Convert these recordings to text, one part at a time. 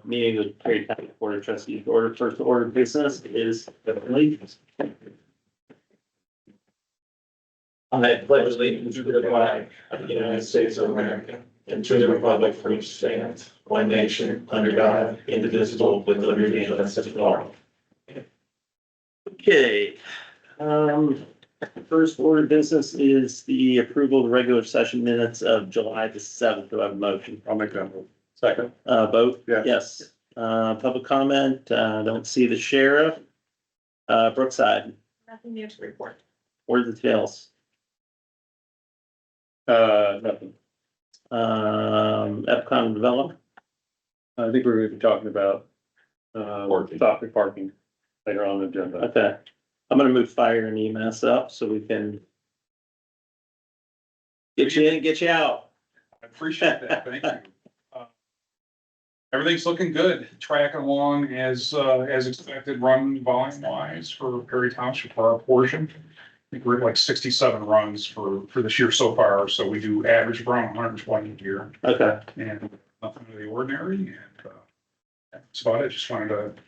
meeting of the Perry Township Board of Trustees. First order of business is the allegiance. I pledge allegiance to the flag of the United States of America and to the republic for which stands one nation under God, indivisible, with liberty and justice for all. Okay. First order of business is the approval of the regular session minutes of July the 7th. Do I have a motion? I'll make that move. Second. Vote? Yeah. Yes. Public comment, don't see the sheriff. Brookside, Nothing new to report. what are the details? Nothing. Epcon development, I think we're gonna be talking about, parking later on the agenda. okay. I'm gonna move fire and EMS up so we can get you in and get you out. I appreciate that, thank you. Everything's looking good, tracking along as expected, run volume wise for Perry Township for our portion. I think we're at like 67 runs for this year so far, so we do average around 120 a year, Okay, and nothing out of the ordinary, and that's about it. Just wanted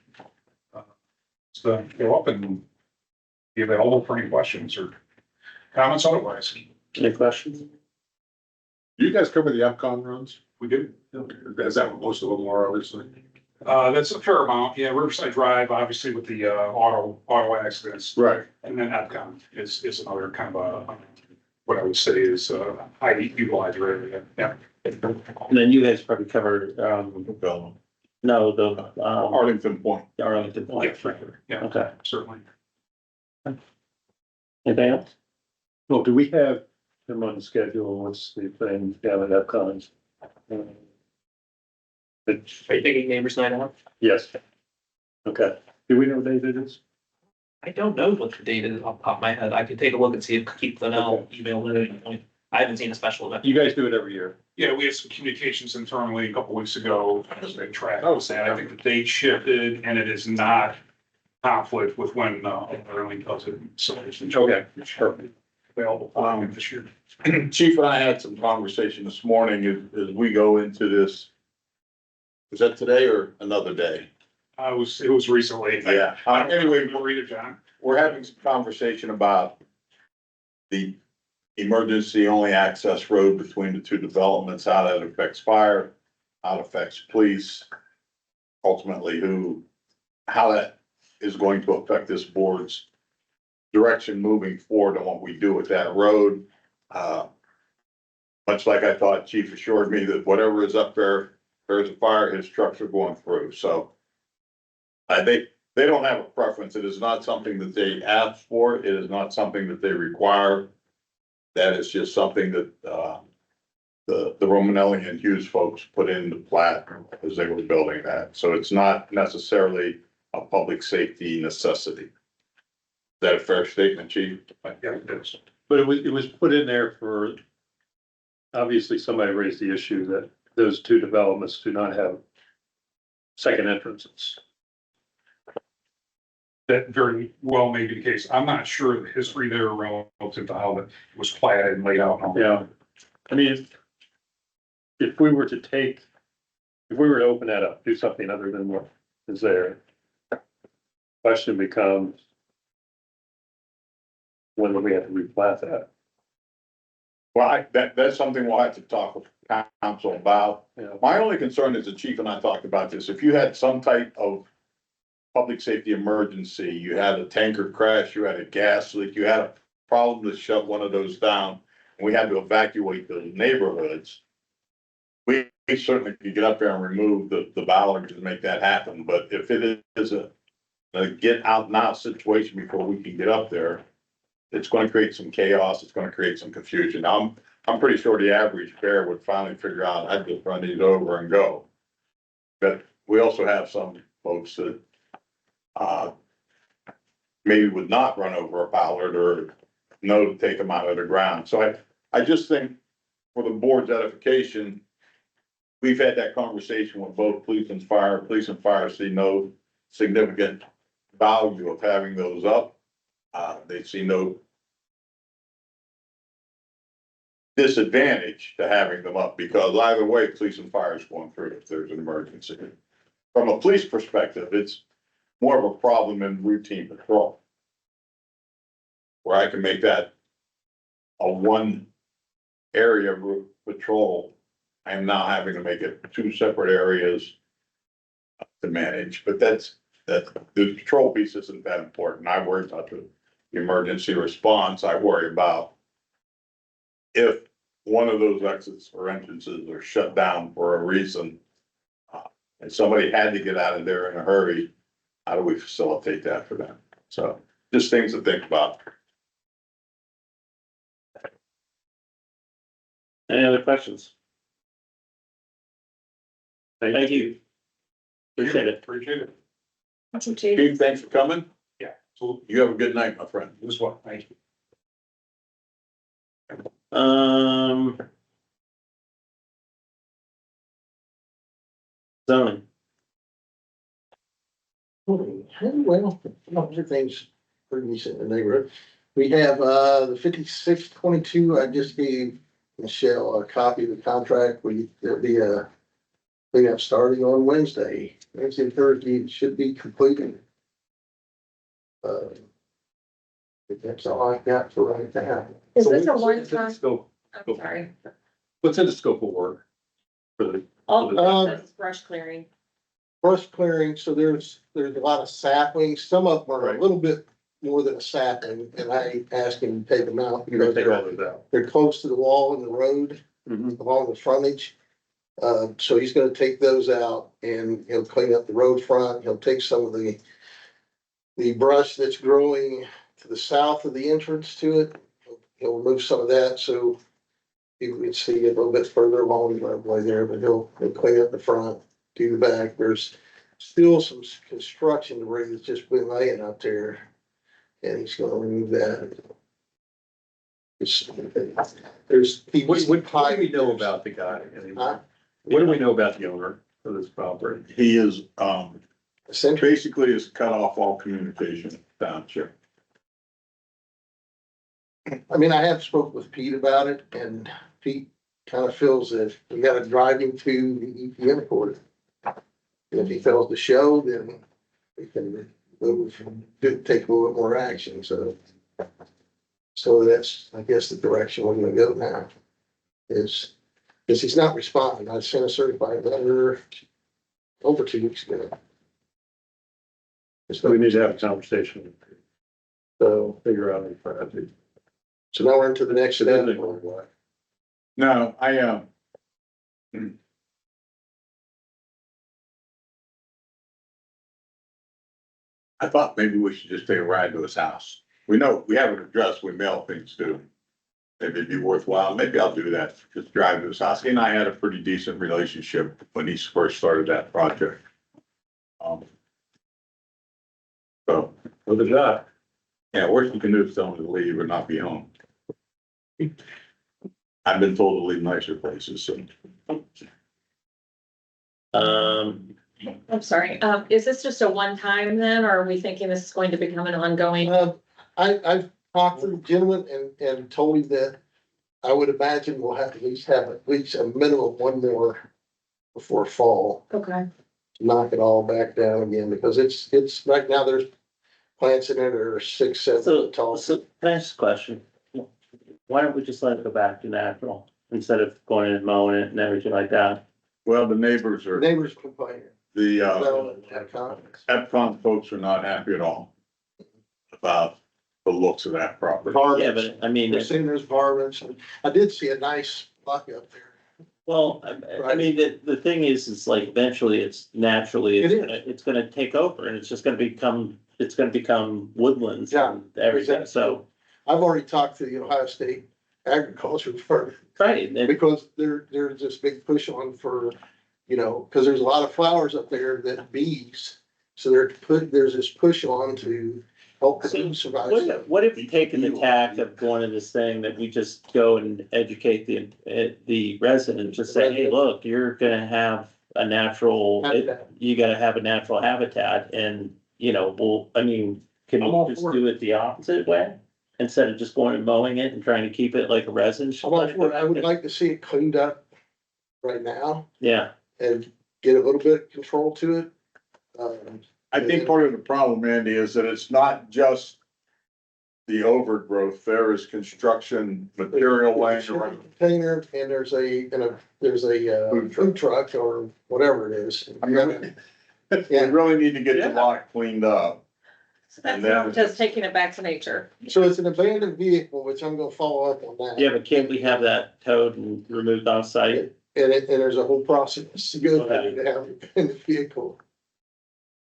to go up and be available for any questions or comments otherwise. any questions? Do you guys cover the Epcon runs? We do. Is that what most of them are, obviously? That's a fair amount. Yeah, Riverside Drive, obviously with the auto accidents. Right. And then Epcon is another kind of what I would say is high utilizer area. Yeah. And then you guys probably covered, no, the, Arlington Point. Arlington Point. Yeah, for sure. Yeah, Okay, certainly. anything else? Well, do we have him on the schedule? What's the thing down at Epcon? Are you thinking neighbors night out? Yes. Okay. Do we know what day it is? I don't know what the date is off the top of my head. I could take a look and see if Keith Linnell emailed it at any point. I haven't seen a special event. You guys do it every year. Yeah, we had some communications internally a couple weeks ago. As they track. Oh, I think the date shifted and it is not conflict with when Arlington does it. So it's Okay, perfect. available for this year. Chief and I had some conversation this morning as we go into this. Was that today or another day? It was recently. Yeah. Anyway, we'll read it, John. We're having some conversation about the emergency only access road between the two developments, how that affects fire, how it affects police. Ultimately, how that is going to affect this board's direction moving forward on what we do with that road. Much like I thought, Chief assured me that whatever is up there, there's a fire, his trucks are going through, so. They don't have a preference. It is not something that they ask for. It is not something that they require. That is just something that, the Romanelli and Hughes folks put in the plat as they were building that. So it's not necessarily a public safety necessity. Is that a fair statement, Chief? Yeah, it is. But it was put in there for, obviously somebody raised the issue that those two developments do not have second entrances. That very well may be the case. I'm not sure the history there relative to how that was platted and laid out. Yeah, I mean, if we were to open that up, do something other than what is there, question becomes, when do we have to replat that? Well, that's something we'll have to talk with council about. Yeah. My only concern is the chief and I talked about this. If you had some type of public safety emergency, you had a tanker crash, you had a gas leak, you had a problem to shut one of those down, and we had to evacuate the neighborhoods. We certainly could get up there and remove the ballards and make that happen, but if it is a get out now situation before we can get up there, it's gonna create some chaos, it's gonna create some confusion. Now, I'm pretty sure the average bear would finally figure out, I'd just run these over and go. But we also have some folks that maybe would not run over a ballard or know to take them out of the ground. So I just think for the board's edification, we've had that conversation with both police and fire. Police and fire see no significant value of having those up. They see no disadvantage to having them up, because either way, police and fire is going through if there's an emergency. From a police perspective, it's more of a problem in routine patrol. Where I can make that a one area patrol, I am now having to make it two separate areas to manage, but the patrol piece isn't that important. I worry about the emergency response. I worry about if one of those exits or entrances are shut down for a reason, and somebody had to get out of there in a hurry, how do we facilitate that for them? So just things to think about. Any other questions? Thank you. Thank you. Appreciate it. Appreciate it. Chief, thanks for coming. Yeah, so You have a good night, my friend. this one, thank you. Zoning. Well, everything's pretty decent in the neighborhood. We have, the 5622. I just gave Michelle a copy of the contract. There'll be a cleanup starting on Wednesday. Wednesday, and Thursday, it should be completed. That's all I've got for right now. Is So this a what's in the one-time, scope- I'm sorry, What's in the scope of work for the, all Um, this is brush clearing, Brush clearing, so there's a lot of saplings. Some of them are Right. a little bit more than a sapling, and I asked him to take them out you're gonna because take all those out? they're close to the wall and the road. Mhm. Along the frontage. So he's gonna take those out and he'll clean up the road front. He'll take some of the brush that's growing to the south of the entrance to it. He'll remove some of that, so you can see it a little bit further along the roadway there, but he'll clean up the front, do the back. There's still some construction debris that's just been laying out there, and he's gonna remove that. There's. What do we know about the guy? Huh? What do we know about the owner of this property? He is, Essentially, basically has cut off all communication with the township. I mean, I have spoke with Pete about it, and Pete kind of feels that we gotta drive him to the EPM court. And if he fails to show, then we can move, take a little bit more action, so. So that's, I guess, the direction we're gonna go now. Is, because he's not responding. I sent a certified letter over 2 weeks ago. So we need to have a conversation, So, figure out if I do. so now we're into the next Should step. they or what? No, I thought maybe we should just take a ride to his house. We know, we have an address, we mail things to. Maybe it'd be worthwhile, maybe I'll do that, just drive to his house. He and I had a pretty decent relationship when he first started that project. So, With the guy. yeah, worst you can do is tell him to leave or not be home. I've been told to leave nicer places, so. I'm sorry, is this just a one-time then, or are we thinking this is going to become an ongoing? I've talked to the gentleman and told him that I would imagine we'll have to have at least a minimum one more before fall, Okay, to knock it all back down again, because it's, right now, there's plants in it that are 6, 7 So, foot tall. so can I ask a question? Why don't we just let it go back to natural instead of going in and mowing it and everything like that? Well, the neighbors are, Neighbors complaining. the, Well, have comments. Epcot folks are not happy at all about the looks of that property. Yeah, Varmints, but I mean, we're seeing there's varmints. I did see a nice buck up there. well, I mean, the thing is like eventually it's naturally, It is. it's gonna take over and it's just gonna become woodlands Yeah, and everything, so. I've already talked to the Ohio State Agriculture Department. Right, and Because there's this big push on for, cause there's a lot of flowers up there that bees. So there's this push on to help the bees survive. what if taking the tack of going to this thing that we just go and educate the residents, just say, hey, look, you're gonna have a natural, Habitat. you gotta have a natural habitat and, can I'm all we just for it. do it the opposite way? instead of just going and mowing it and trying to keep it like a residential. I would like to see it cleaned up right now Yeah, and get a little bit of control to it. I think part of the problem, Andy, is that it's not just the overgrowth. There is construction material laying around. Container, and there's a food truck or whatever it is. I mean, we really need to get the lot cleaned up. So that's And then- not just taking it back to nature. So it's an abandoned vehicle, which I'm gonna follow up on that. yeah, but can't we have that towed and removed off site? And there's a whole process to go through to have it in the vehicle.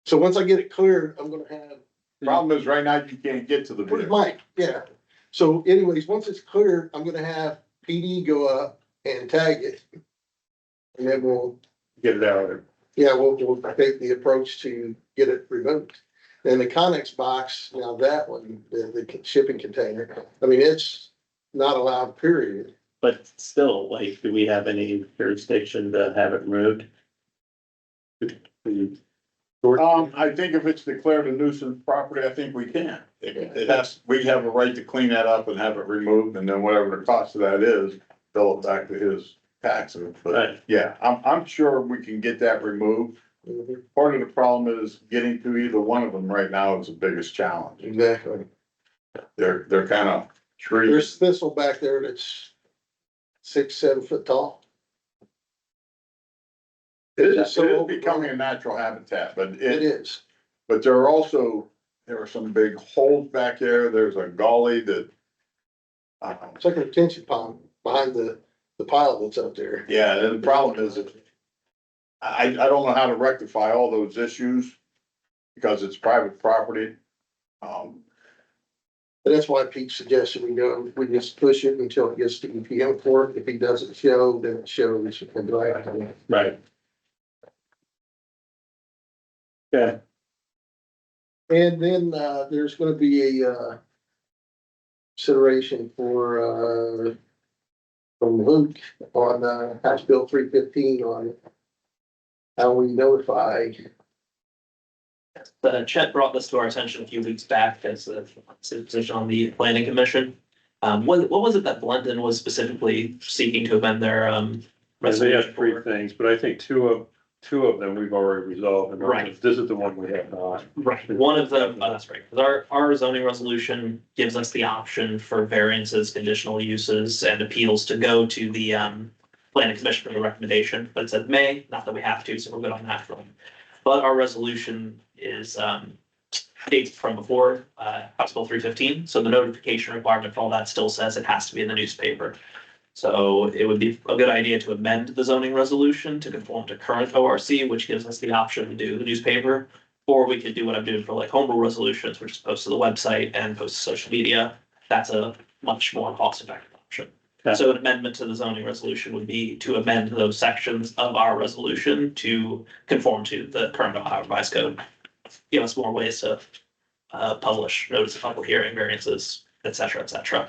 So once I get it cleared, I'm gonna have, Problem is, right now, you can't get to the where's vehicle. Mike? Yeah. So anyways, once it's cleared, I'm gonna have PD go up and tag it. And then we'll Get it out of there. Yeah, we'll take the approach to get it removed. And the Connex box, now that one, the shipping container, I mean, it's not allowed, period. But still, like, do we have any jurisdiction to have it removed? I think if it's declared a nuisance property, I think we can. It has, we have a right to clean that up and have it removed, and then whatever the cost of that is, bill it back to his taxes. But Right. yeah, I'm sure we can get that removed. Part of the problem is getting to either one of them right now is the biggest challenge. Exactly. They're kind of trees. There's thistle back there that's 6, 7 foot tall. It It's is so becoming a natural habitat, but It is. but there are some big holes back there. There's a gully that. It's like a retention pond behind the pile that's up there. Yeah, and the problem is that I don't know how to rectify all those issues because it's private property. And that's why Pete suggested we just push it until it gets to EPM court. If he doesn't show, then it shows. And do I have to- Right. Okay, And then, there's gonna be a, consideration for, from Luke on, House Bill 315 on how we notify. Chet brought this to our attention a few weeks back as a position on the planning commission. What was it that Blendon was specifically seeking to amend their, They resolution have three for? things, but I think two of them we've already resolved. And Right. This is the one we have not. Right, one of them, that's right, because our zoning resolution gives us the option for variances, conditional uses, and appeals to go to the planning commission for the recommendation, but it said may, not that we have to, so we're good on that front. But our resolution is dates from before House Bill 315, so the notification requirement for all that still says it has to be in the newspaper. So it would be a good idea to amend the zoning resolution to conform to current ORC, which gives us the option to do the newspaper. Or we could do what I'm doing for like home rule resolutions, which is post to the website and post to social media. That's a much more cost effective option. Okay. So an amendment to the zoning resolution would be to amend those sections of our resolution to conform to the current Ohio Revised Code. Give us more ways to publish notice of public hearing, variances, et cetera, et cetera.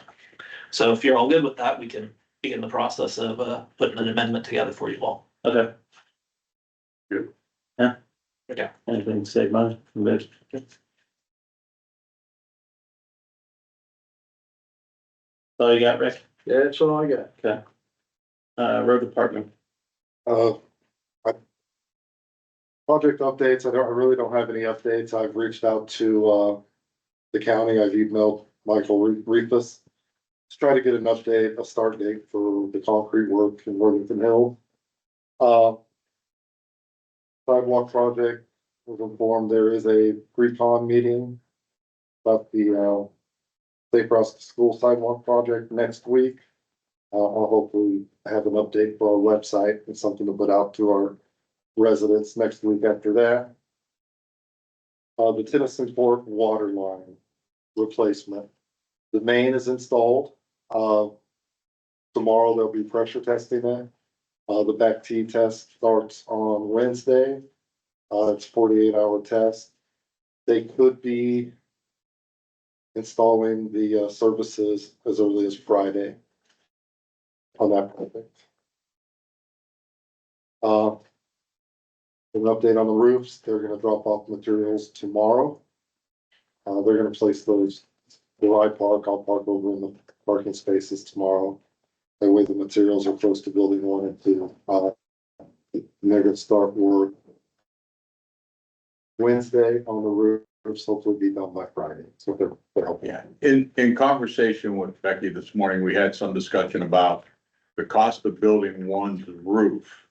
So if you're all good with that, we can begin the process of putting an amendment together for you all. okay. Good. Yeah. Okay. Anything to save money? Good. All you got, Rick? Yeah, that's all I got. Okay. Road department. Project updates, I really don't have any updates. I've reached out to, the county. I've emailed Michael Reefus to try to get an update, a start date for the concrete work in Worthington Hill. Sidewalk project, was informed there is a pre-con meeting about the, Safe Routes to School sidewalk project next week. I'll hopefully have an update for our website and something to put out to our residents next week after that. The Tennyson Court water line replacement. The main is installed. Tomorrow they'll be pressure testing it. The back T test starts on Wednesday. It's 48-hour test. They could be installing the services as early as Friday on that project. An update on the roofs, they're gonna drop off materials tomorrow. They're gonna place those where I park, I'll park over in the parking spaces tomorrow. That way the materials are close to building 1 and 2. And they're gonna start work Wednesday on the roofs, hopefully be done by Friday, so they're helping. Yeah, in conversation with Becky this morning, we had some discussion about the cost of building 1's roof.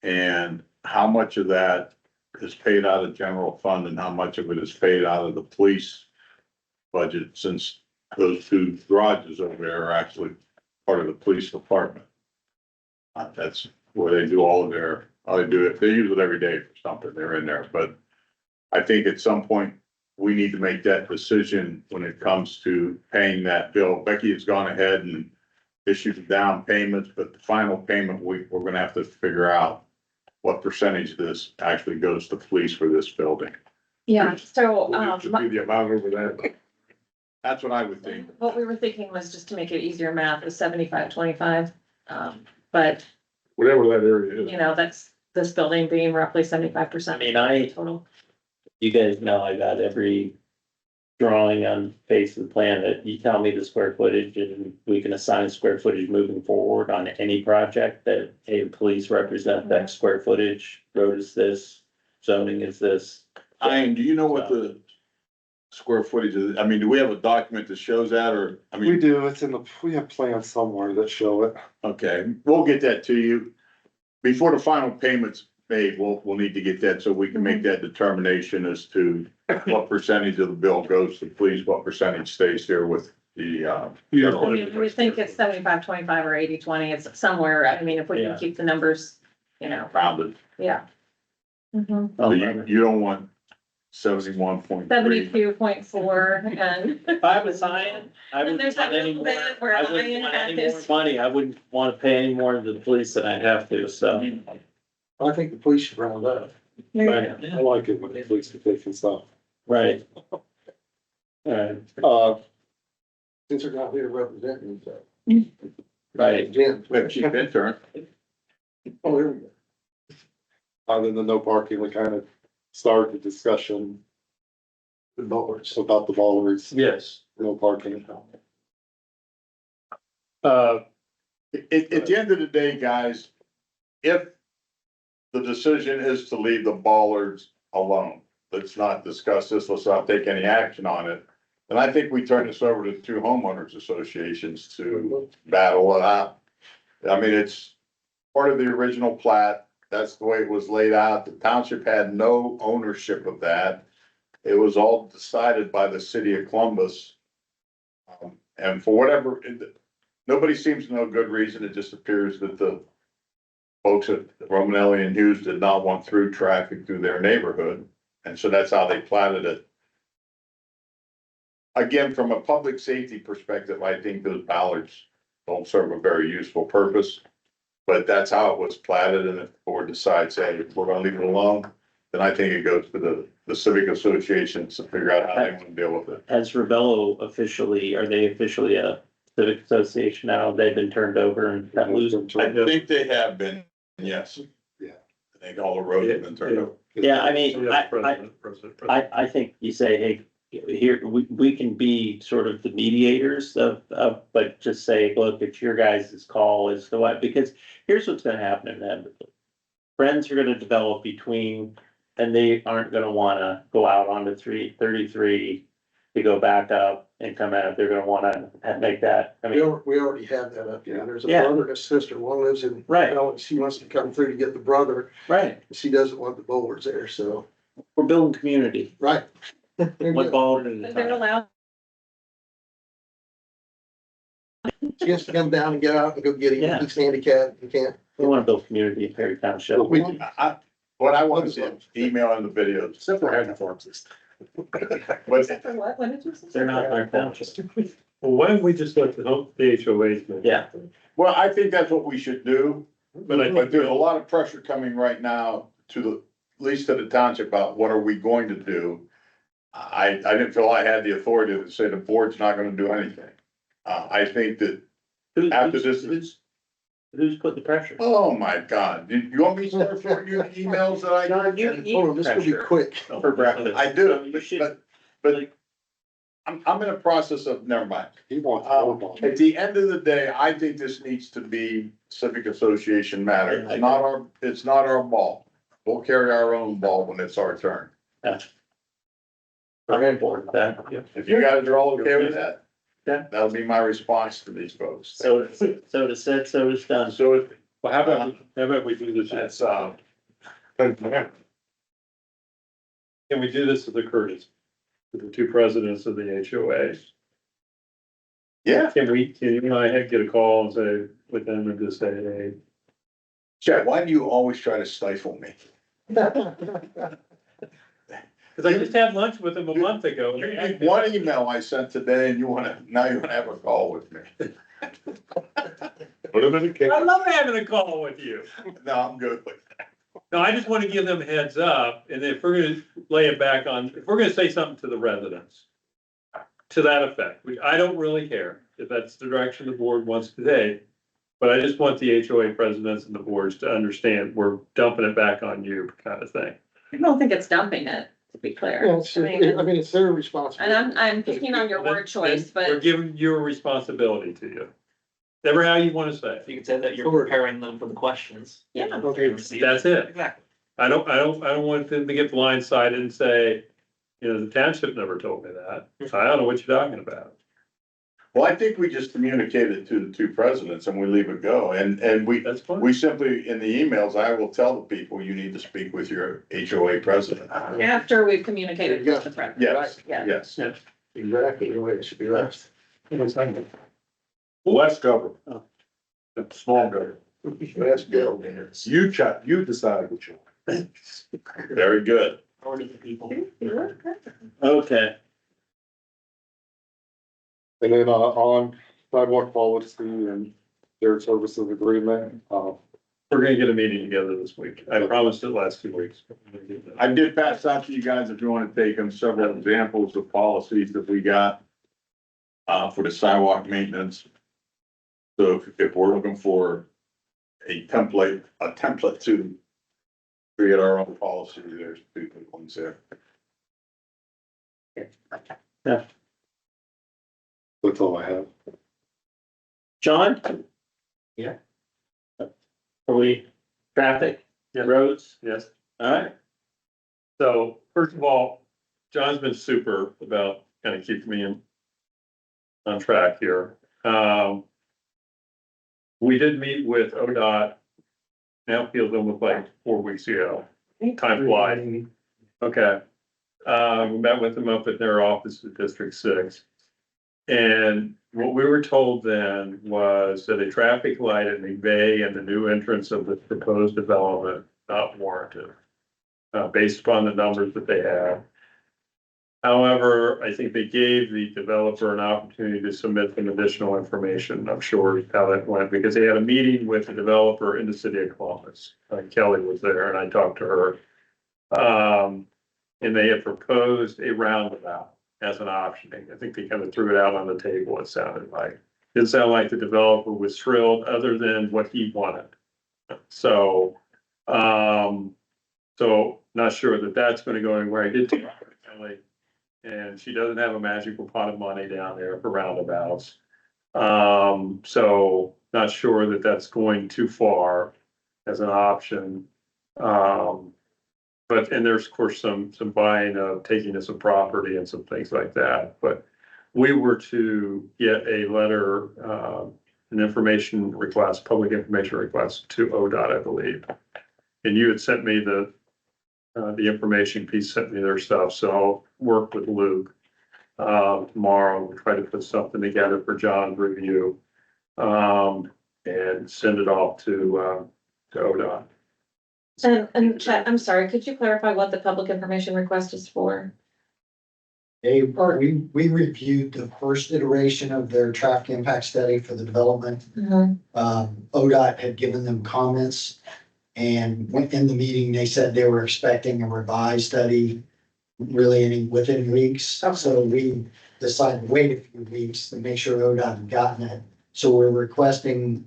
And how much of that is paid out of general fund and how much of it is paid out of the police budget, since those 2 garages over there are actually part of the police department. That's where they do all of their, they do it, they use it every day for something, they're in there, but I think at some point, we need to make that decision when it comes to paying that bill. Becky has gone ahead and issued the down payments, but the final payment, we're gonna have to figure out what percentage of this actually goes to police for this building. Yeah, so, Just be the amount over there. That's what I would think. what we were thinking was just to make it easier math was 75-25. But, Whatever that area is. you know, that's this building being roughly 75%. I mean, Total. you guys know I got every drawing on face of the plan that you tell me the square footage and we can assign square footage moving forward on any project that, hey, police represent that square footage, road is this, zoning is this. Ian, do you know what the square footage is? I mean, do we have a document that shows that, or, I We mean, do, it's in the, we have plans somewhere that show it. okay, we'll get that to you. Before the final payment's made, we'll need to get that so we can make that determination as to what percentage of the bill goes to police, what percentage stays here with the, I mean, we think it's 75-25 or 80-20. It's somewhere. I mean, if we Yeah. can keep the numbers, you know, rounded. yeah. Mhm. So you don't want 71.3. 72.4 and. If I was Ian, I And wouldn't there's that want any little more, bit where I wouldn't Ian want had any more his- money, I wouldn't wanna pay any more to the police than I have to, so. I think the police should round up. Right, I like it when the police are taking stuff. right. Alright, Since they're not here representing, so. right, Jim. We have chief intern. Oh, there we go. Other than no parking, we kind of started the discussion The bollards. about the bollards, Yes. no parking. At the end of the day, guys, if the decision is to leave the bollards alone, let's not discuss this, let's not take any action on it. And I think we turn this over to 2 homeowners associations to battle it out. I mean, it's part of the original plat. That's the way it was laid out. The township had no ownership of that. It was all decided by the city of Columbus. And for whatever, nobody seems to know a good reason. It just appears that the folks at Romanelli and Hughes did not want through traffic through their neighborhood. And so that's how they platted it. Again, from a public safety perspective, I think those bollards don't serve a very useful purpose. But that's how it was platted, and if the board decides, hey, we're gonna leave it alone, then I think it goes to the civic associations to figure out how they want to deal with it. has Ravello officially, are they officially a civic association now, they've been turned over and got loose? I think they have been, yes. Yeah. I think all the roads have been turned over. Yeah, I mean, I think you say, hey, here, we can be sort of the mediators of, but just say, look, it's your guys' call as to what, because here's what's gonna happen inevitably. Friends are gonna develop between, and they aren't gonna wanna go out onto 33 to go back up and come out, they're gonna wanna make that, I We mean, already have that up here. There's a Yeah. brother and a sister. One lives in. Right. She wants to come through to get the brother. right, She doesn't want the bollards there, so. we're building community, Right. one ball at a They're time. allowed. She has to come down and get out and go get him. Yeah. He's handicapped. He can't. We wanna build community in Perry Township. What I want to see is email and the videos. Except for hand forms. But Except for what? What did you say? They're not in our township. Well, why don't we just let the HOAs? make it? Yeah. Well, I think that's what we should do, But I but think there's a lot of pressure coming right now to the, at least to the township about what are we going to do? I didn't feel I had the authority to say the board's not gonna do anything. I think that, After this- Who's put the pressure? oh my God, you want me to start forwarding you the emails that I? John, you eat Hold on, this will be pressure quick. for breakfast. I So do, You should, but like, I'm in a process of, never mind. He wants road bond. At the end of the day, I think this needs to be civic association matter. It's not our ball. We'll carry our own ball when it's our turn. I'm on board with that. If you guys are all okay with that? Yeah. That'll be my response to these folks. So it is said, so it's done. So Well, how about we do this? that's, Can we do this as a courtesy to the two presidents of the HOA? yeah, Can you and I get a call and say, with them and just say, hey, Chad, why do you always try to stifle me? because I just had lunch with them a month ago. One email I sent today and now you wanna have a call with me. Put them in the case. I love having a call with you. No, I'm good with that. No, I just want to give them a heads up, and if we're gonna lay it back on, if we're gonna say something to the residents to that effect, I don't really care if that's the direction the board wants to take, but I just want the HOA presidents and the boards to understand we're dumping it back on you kind of thing. I don't think it's dumping it, to be clear. Yeah, it's, I mean, it's their responsibility. And I'm picking on your word choice, We're but giving your responsibility to you. Never how you want to say it. You could say that you're preparing them for the questions. yeah, That's it. Exactly. I don't want them to get blindsided and say, you know, the township never told me that. I don't know what you're talking about. Well, I think we just communicated to the two presidents and we leave it go. And That's fine. we simply, in the emails, I will tell the people, you need to speak with your HOA president. after we've communicated with the president. Yes, Yeah. yes. Exactly the way it should be left. Less government. Oh. Small government. Let's go. You decide what you want. Very good. Or to the people. Okay, And then, on sidewalk policy and shared services agreement, We're gonna get a meeting together this week. I promised it last 2 weeks. I did pass out to you guys, if you want to take them, several examples of policies that we got for the sidewalk maintenance. So if we're looking for a template to create our own policy, there's two good ones there. that's all I have. John? Yeah. Are we, traffic, Yeah. roads, Yes. all right, So first of all, John's been super about kind of keeping me on track here. We did meet with ODOT. Now feels almost like 4 weeks ago. Time flies. Okay. We met with them up at their office at District 6. And what we were told then was that a traffic light at McVeigh and the new entrance of the proposed development not warranted. Based upon the numbers that they have. However, I think they gave the developer an opportunity to submit some additional information. I'm sure how that went, because they had a meeting with the developer in the city of Columbus. Kelly was there and I talked to her. And they had proposed a roundabout as an option. I think they kind of threw it out on the table, it sounded like. Didn't sound like the developer was thrilled other than what he wanted. So, not sure that that's gonna go anywhere. I did talk to Kelly, and she doesn't have a magical pot of money down there for roundabouts. So not sure that that's going too far as an option. But, and there's of course some buying of taking of some property and some things like that, but we were to get a letter, an information request, public information request to ODOT, I believe. And you had sent me the information piece, sent me their stuff, so I'll work with Luke tomorrow, we'll try to put something together for John's review. And send it off to ODOT. And Chad, I'm sorry, could you clarify what the public information request is for? We reviewed the first iteration of their traffic impact study for the development. ODOT had given them comments. And in the meeting, they said they were expecting a revised study really within weeks. Okay. So we decided to wait a few weeks to make sure ODOT had gotten it. So we're requesting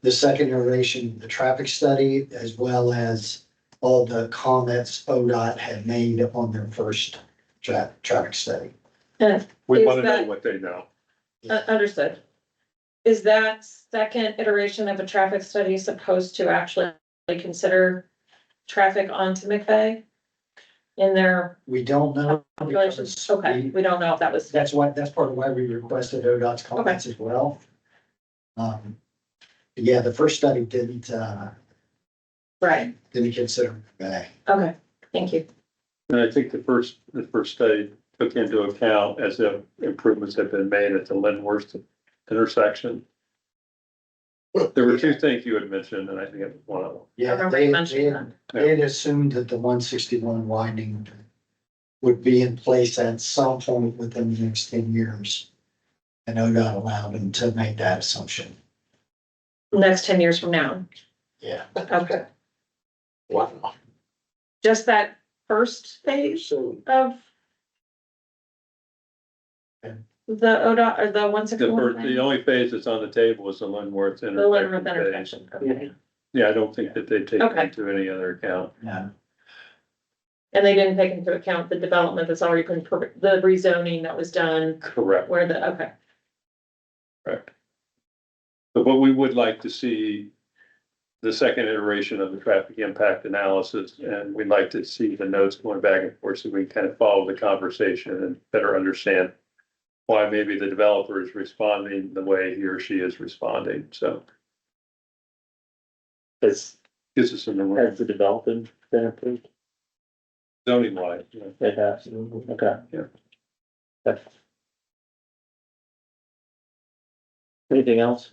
the second iteration of the traffic study, as well as all the comments ODOT had made on their first traffic study. We Is wanna know that- what they know. Understood. Is that second iteration of a traffic study supposed to actually consider traffic onto McVeigh? In their We don't know. calculations? because Okay, we- we don't know if that was. That's part of why we requested ODOT's comments as well. Yeah, the first study didn't Right, consider that. okay, thank you. And I think the first study took into account as the improvements have been made at the Linworth intersection. There were two things you had mentioned, and I think it was one of them. I Yeah, remember you mentioning that. they had assumed that the 161 widening would be in place at some point within the next 10 years. And ODOT allowed them to make that assumption. Next 10 years from now, Yeah. okay, Wow. just that first phase So of. Okay. The ODOT or the one The sixty-one. first, the only phase that's on the table is the Linworth The Linworth intersection phase. intersection, okay. Yeah, I don't think that they take Okay. into any other account. Yeah. And they didn't take into account the development that's already been, the rezoning that was done Correct. where the, okay, Correct. But what we would like to see the second iteration of the traffic impact analysis, and we'd like to see the notes going back and forth so we can kind of follow the conversation and better understand why maybe the developer is responding the way he or she is responding. So Has, gives us some has the development been approved? zoning wise. It has, okay. Yeah. Okay. Anything else?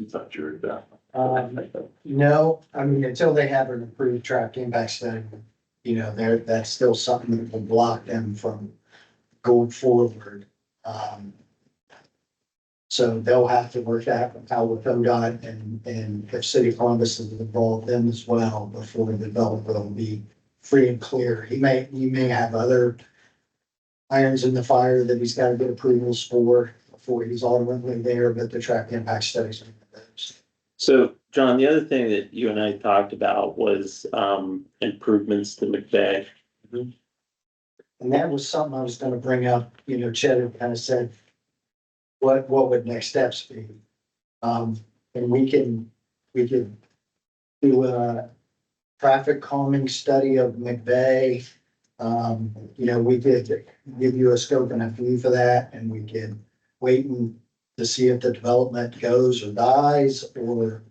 No, I mean, until they have an approved traffic impact study, that's still something that will block them from going forward. So they'll have to work that out with ODOT and if City of Columbus is involved them as well before the developer will be free and clear. He may have other irons in the fire that he's got to get approvals for before he's ultimately there, but the traffic impact studies are those. So, John, the other thing that you and I talked about was, improvements to McVeigh. And that was something I was gonna bring up, Chet had kind of said, what would next steps be? And we could do a traffic calming study of McVeigh. We could give you a scope and a fee for that, and we could wait to see if the development goes or dies, or,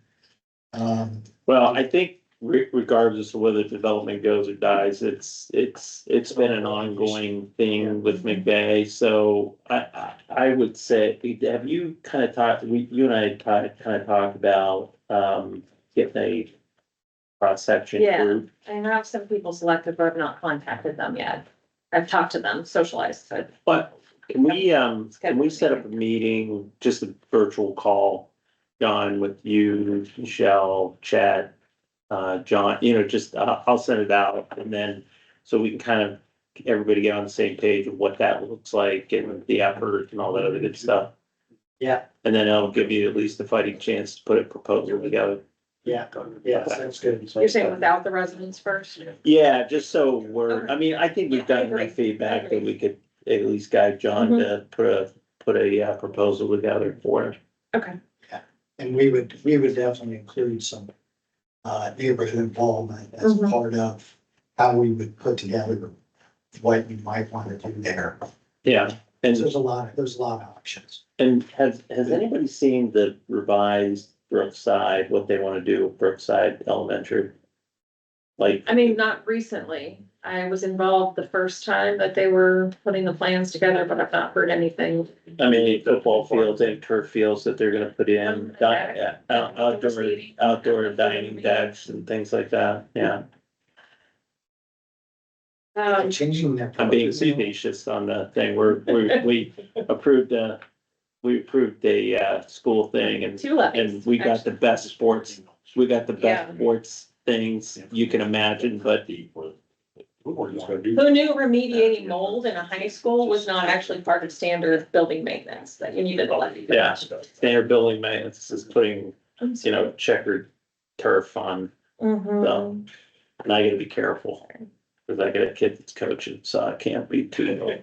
Well, I think regardless of whether development goes or dies, it's been an ongoing thing with McVeigh. So I would say, have you kind of talked, you and I kind of talked about, getting a cross-section Yeah. group? I have some people selected, but I've not contacted them yet. I've talked to them, socialized, but But can we set up a meeting, just a virtual call, John, with you, Michelle, Chad, John, just, I'll send it out, and then, so we can kind of, everybody get on the same page of what that looks like and the effort and all that other good stuff. yeah, And then it'll give you at least a fighting chance to put a proposal together. yeah, sounds good. you're saying without the residents first? Yeah, just so I mean, I think we've got enough feedback that we could at least guide John to put a proposal together for him. Okay, And we would definitely include some neighborhood involvement as Mhm. part of how we would put together what you might want to do there. Yeah, and There's a lot of options. has anybody seen the revised Brookside, what they wanna do with Brookside Elementary? Like, I mean, not recently. I was involved the first time that they were putting the plans together, but I've not heard anything. I mean, football fields and turf fields that they're gonna put in, outdoor dining decks and things like that, yeah. Changing that. I'm being facetious on the thing, we approved a school thing and Two levies. we got the best sports, Yeah. sports things you can imagine, but Who knew remediating mold in a high school was not actually part of standard building maintenance, that you needed a levy? yeah, standard building maintenance is putting, checkered turf on, Mhm. and I gotta be careful. Cause I got a kid that's coaching, so I can't be too.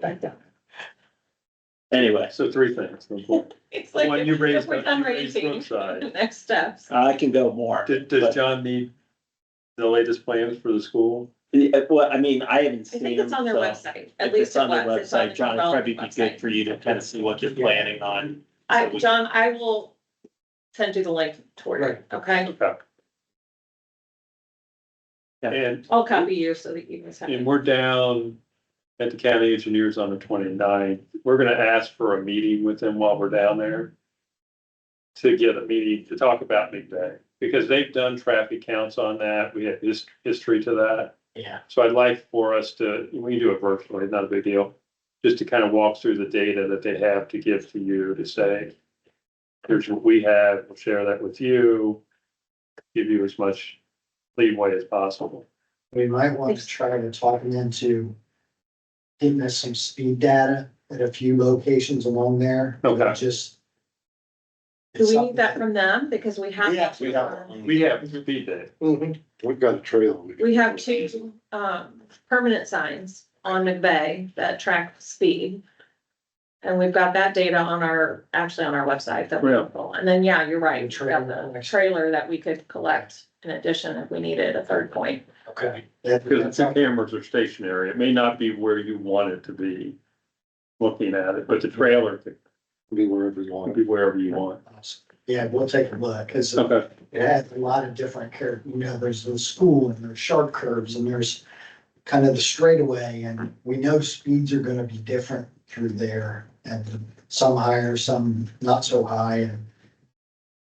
Anyway, So three things. It's like, One, you raised, if we come you raised raising, Brookside. next steps. I can go more. Does John need the latest plans for the school? Well, I mean, I haven't I seen think them, it's on their so website, at if least it's it on their was. It's on website, the John, it'd probably be development good website. for you to kind of see what you're planning on. John, I will send you the link toward it, okay? Okay. Yeah. And, I'll copy you so that you guys have and it. we're down at the county engineers on the 29th. We're gonna ask for a meeting with them while we're down there. To get a meeting to talk about McVeigh, because they've done traffic counts on that. We have history to that. Yeah. So I'd like for us to, we can do it virtually, not a big deal. Just to kind of walk through the data that they have to give to you to say, here's what we have, we'll share that with you. Give you as much leeway as possible. We might want to try to talk them into giving us some speed data at a few locations along there. Okay. Just. Do we need that from them? Because we have. Yeah, we have. We have speed data. We've got a trailer. We have two, permanent signs on McVeigh that track speed. And we've got that data on our, actually on our website that we Yeah. pull. And then, yeah, you're right, we've got the trailer that we could collect in addition if we needed a third point. Okay. Because the cameras are stationary. It may not be where you want it to be looking at it, but the trailer could Be wherever you want. be wherever you want. Yeah, we'll take a look, cause Okay. it has a lot of different there's the school and there's sharp curves and there's kind of the straightaway, and we know speeds are gonna be different through there, and some higher, some not so high, and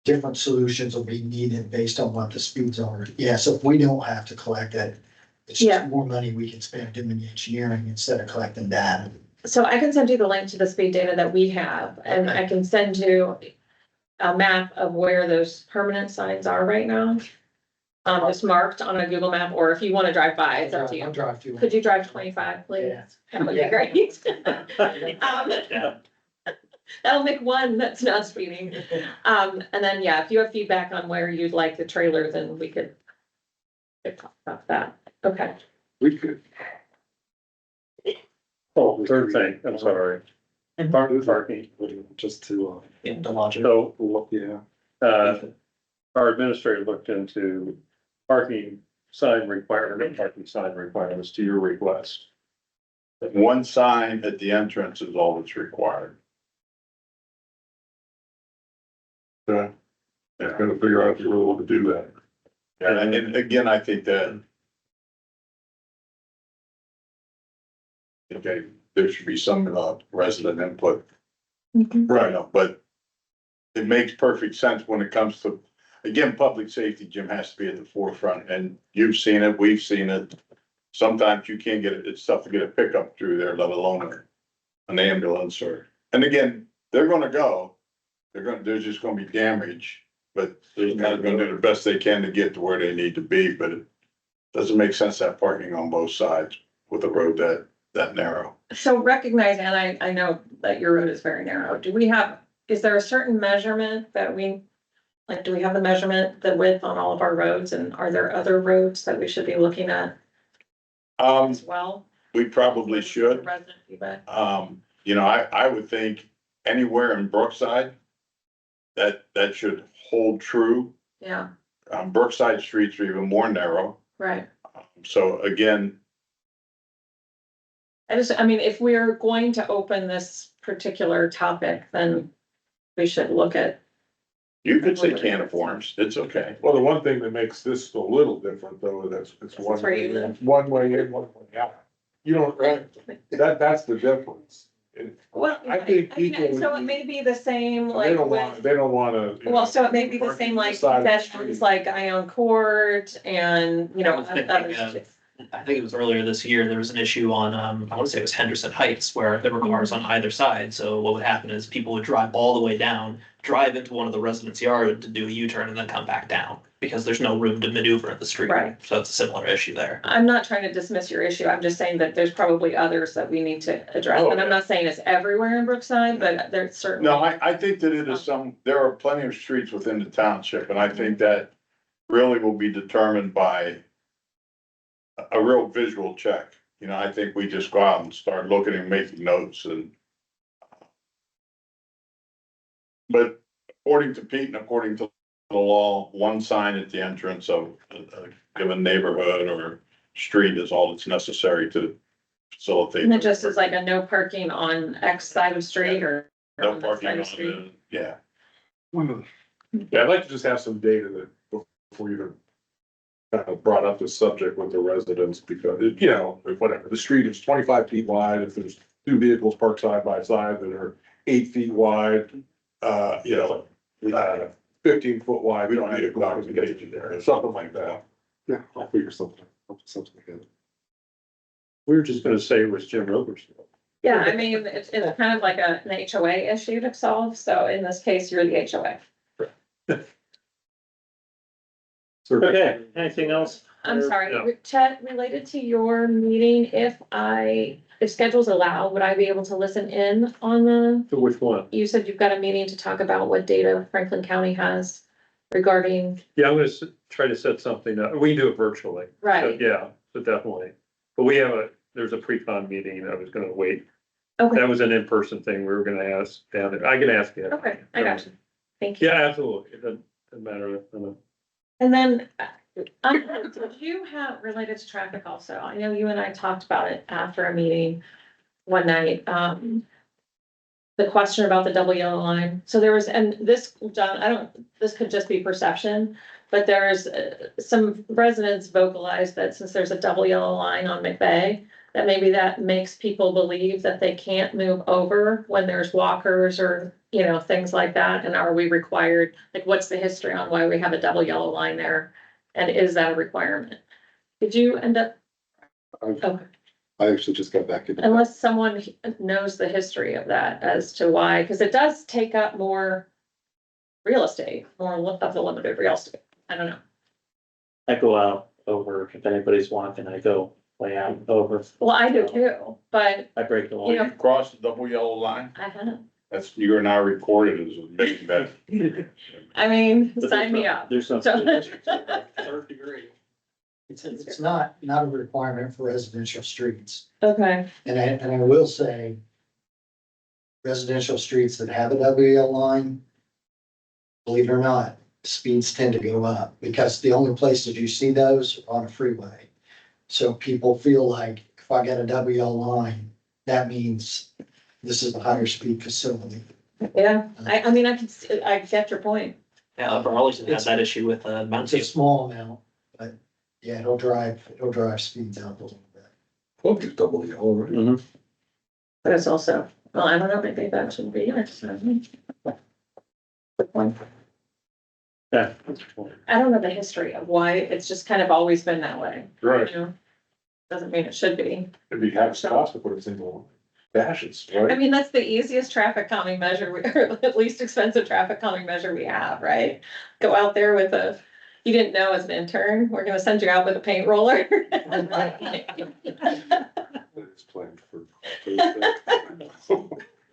different solutions will be needed based on what the speeds are. Yeah, so if we don't have to collect it, it's Yeah. just more money we can spend doing the engineering instead of collecting data. So I can send you the link to the speed data that we have, and I can send you a map of where those permanent signs are right now. Just marked on a Google map, or if you wanna drive by, it's up to I'll you. drive through. Could you drive 25, please? Yeah. That would be Yeah. great. Yeah. That'll make one that's not speeding. And then, yeah, if you have feedback on where you'd like the trailer, then we could talk about that. Okay. We could. Oh, third thing, I'm sorry. Parking. Just to, Yeah, the logic. So, yeah. our administrator looked into parking sign requirements to your request. One sign at the entrance is all that's required. Yeah. Gotta figure out the rule to do that. And again, I think that. Okay, there should be some resident input. Right, but it makes perfect sense when it comes to, again, public safety, Jim, has to be at the forefront, and you've seen it, we've seen it. Sometimes you can't get it, it's tough to get a pickup through there, let alone an ambulance and again, they're gonna go. There's just gonna be damage, but they're gonna do the best they can to get to where they need to be, but it doesn't make sense to have parking on both sides with a road that narrow. So recognizing, and I know that your road is very narrow, is there a certain measurement that do we have the measurement, the width on all of our roads, and are there other roads that we should be looking at as well? We probably should. Resident feedback. I would think anywhere in Brookside, that should hold true. Yeah, Brookside streets are even more narrow. right. So again, I mean, if we're going to open this particular topic, then we should look at. you could say can of worms, it's okay. Well, the one thing that makes this a little different though, is it's one where you way, live. one way in, one way out. You don't, that's the difference. Well, I think people. so it may be the same, They like, don't with, want, they don't wanna. well, so it may be the same, like, sessions like Ion Court and, I was thinking, others. I think it was earlier this year, there was an issue on, I want to say it was Henderson Heights, where there were cars on either side. So what would happen is people would drive all the way down, drive into one of the residents' yard to do a U-turn and then come back down because there's no room to maneuver in the street. Right. So it's a similar issue there. I'm not trying to dismiss your issue. I'm just saying that there's probably others that we need to address. Oh, And I'm not saying it's everywhere in Brookside, but there's certainly. No, I think that it is there are plenty of streets within the township, and I think that really will be determined by a real visual check. I think we just go out and start looking and making notes, and But according to Pete and according to the law, one sign at the entrance of a given neighborhood or street is all that's necessary to facilitate. And it just is like a no parking on X side of street or. No on this parking side on of street. the, yeah. Yeah, I'd like to just have some data that before you kind of brought up this subject with the residents, because, you know, if whatever, the street is 25 feet wide, if there's two vehicles parked side by side that are 8 feet wide, you know, 15 foot wide, we don't need a documentation there, something like that. Yeah, I'll figure something together. We were just gonna say it was Jim Rover's. Yeah, I mean, it's kind of like an HOA issue to solve, so in this case, you're the HOA. Okay, anything else? I'm Yeah. sorry, Chet, related to your meeting, if schedules allow, would I be able to listen in on So which one? you said you've got a meeting to talk about what data Franklin County has regarding, Yeah, I'm gonna try to set something up. We can do it virtually. So, right? yeah, so definitely. But there's a pre-con meeting. I was gonna wait. Okay, That was an in-person thing. We were gonna ask down there. I can ask you. okay, I got you. Thank you. Yeah, absolutely. It doesn't matter. And then, did you have, related to traffic also, I know you and I talked about it after a meeting one night, the question about the double yellow line. So there was, and this, John, this could just be perception, but there's some residents vocalized that since there's a double yellow line on McVeigh, that maybe that makes people believe that they can't move over when there's walkers or, you know, things like that. And are we required, like, what's the history on why we have a double yellow line there? And is that a requirement? Did you end up? Okay, I actually just got back in. unless someone knows the history of that as to why, because it does take up more real estate, more of the limited real estate. I don't know. I go out over, if anybody's walking, I go way out over, Well, I do too, but I break the You line. know- You cross the double yellow line, I have, you're now recorded as a big bet. I mean, But sign me up. There's So- something. Third degree. It's not a requirement for residential streets. Okay, And I will say, residential streets that have a WL line, believe it or not, speeds tend to go up because the only places you see those are on a freeway. So people feel like if I got a WL line, that means this is a higher speed facility. yeah, I mean, I get your point. Yeah, Upper Arlington had that issue with Mount It's a View. small amount, but yeah, it'll drive speeds up a little bit. Well, it's double yellow, right? Mhm. But it's also, well, I don't know, maybe that shouldn't be here, so. Good point. Yeah. I don't know the history of why, it's just kind of always been that way, you Right, know? Doesn't mean it should be. it'd be half cost to put a single dashes, I right? mean, that's the easiest traffic calming measure, or the least expensive traffic calming measure we have, right? Go out there with you didn't know as an intern, we're gonna send you out with a paint roller. It's planned for.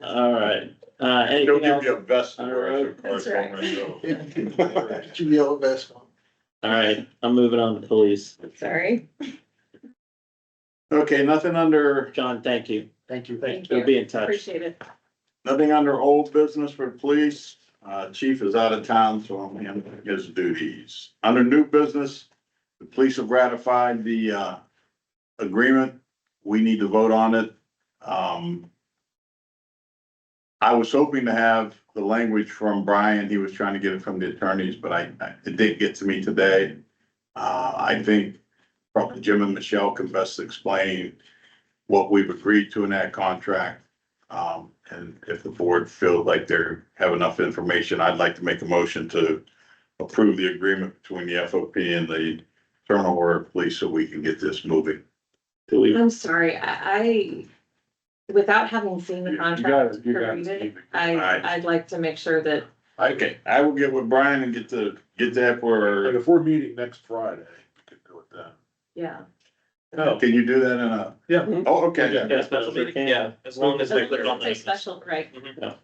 All right, They'll anything give else? you a vest. On the road? That's right. Get your yellow vest on. All right, I'm moving on to police. Sorry. Okay, nothing under, John, thank you. Thank you. Thank We'll you. be in touch. Appreciate it. nothing under old business for police. Chief is out of town, so I'm handling his duties. Under new business, the police have ratified the agreement. We need to vote on it. I was hoping to have the language from Brian. He was trying to get it from the attorneys, but it did get to me today. I think probably Jim and Michelle can best explain what we've agreed to in that contract. And if the board feels like they have enough information, I'd like to make a motion to approve the agreement between the FOP and the Terminal Warrant Police so we can get this moving. Do we, I'm sorry, I, without having seen the You contract, gotta to read see it, the- I'd like to make sure that, Okay, I will get with Brian and get that And for, if we're meeting next Friday, we could do it then. yeah. Oh, can you do that in a? Yeah. Oh, okay. Yeah. Yeah, special meeting, yeah, as long as they put it on the. It's a special, right, Mhm.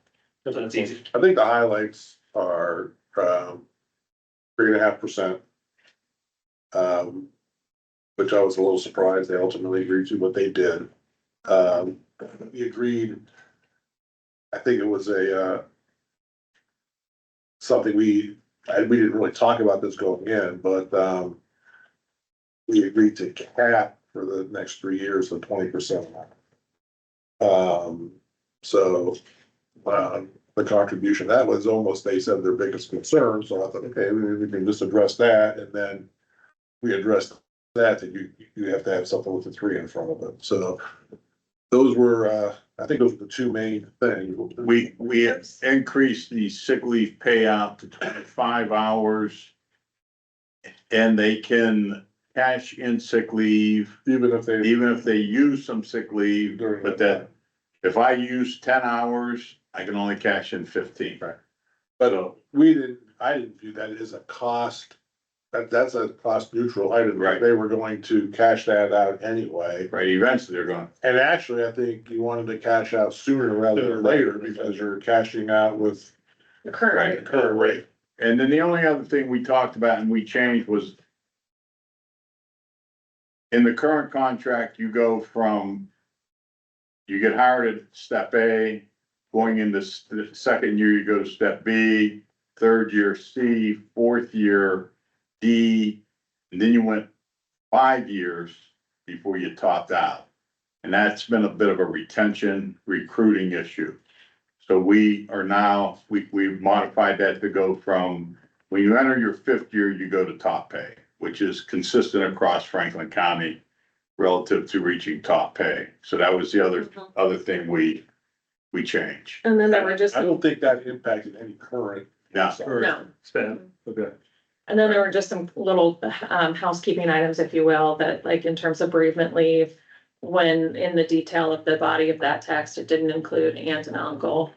So it's easy. I think the highlights are, 3.5%. Which I was a little surprised they ultimately agreed to what they did. We agreed, I think it was something we didn't really talk about this going in, but, we agreed to cap for the next 3 years of 20%. So, the contribution, that was almost, they said their biggest concern, so I thought, okay, we can just address that, and then we addressed that you have to have something with the 3 in front of it, so those were, I think those were the two main things. We increased the sick leave payout to 25 hours. And they can cash in sick leave, Even if they. even if they use some sick leave, During but that that, if I use 10 hours, I can only cash in 15. Right. But I didn't view that as a cost, that's a cost neutral item. Right. They were going to cash that out anyway. Right, eventually they're going, And actually, I think you wanted to cash out sooner rather than later because you're cashing out with The current right, rate. current rate. and then the only other thing we talked about and we changed was in the current contract, you go from, you get hired at step A, going into the second year, you go to step B, third year C, fourth year D, and then you went 5 years before you topped out. And that's been a bit of a retention recruiting issue. So we are now, we've modified that to go from, when you enter your 5th year, you go to top pay, which is consistent across Franklin County relative to reaching top pay. So that was the other thing we changed. And then there were just, I don't think that impacted any current. No. no, Span, okay. and then there were just some little housekeeping items, if you will, that like in terms of bereavement leave. When in the detail of the body of that text, it didn't include aunt and uncle.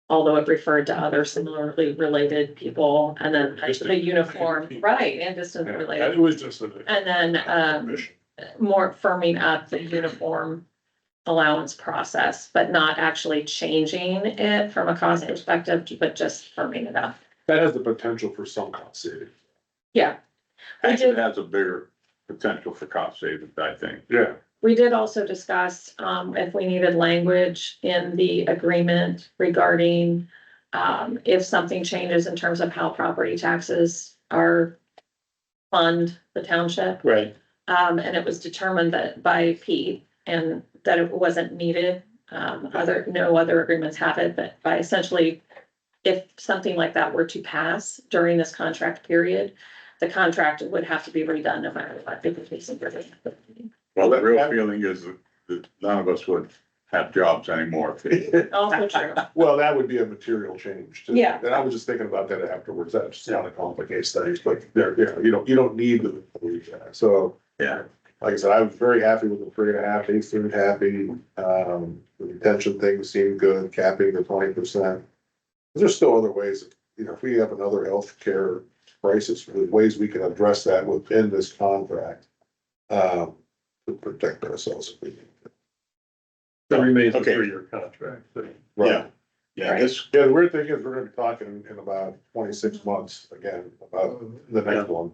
Although it referred to other similarly related people, and then the uniform, right, and distant related. It was just a. And then, more firming up the uniform allowance process, but not actually changing it from a cost perspective, but just firming it up. That has the potential for some cost savings. Yeah. We Actually, it did, has a bigger potential for cost savings, I think. Yeah. we did also discuss, if we needed language in the agreement regarding, if something changes in terms of how property taxes are fund the township. Right. And it was determined that by Pete and that it wasn't needed. No other agreements have it, but by essentially, if something like that were to pass during this contract period, the contract would have to be redone no matter what, because we simply. Well, the real feeling is that none of us would have jobs anymore. Also true. Well, that would be a material change too. Yeah. And I was just thinking about that afterwards. That just kind of complicates things, but there, yeah, you don't need the. So, Yeah. like I said, I was very happy with the 3.5. They seemed happy. The retention thing seemed good, capping the 20%. There's still other ways, if we have another healthcare crisis, there's ways we can address that within this contract. To protect ourselves. If we need to. That remains a Okay. 3-year contract. So Yeah, yeah, this, Yeah, the weird thing is, we're gonna be talking in about 26 months again about the next one.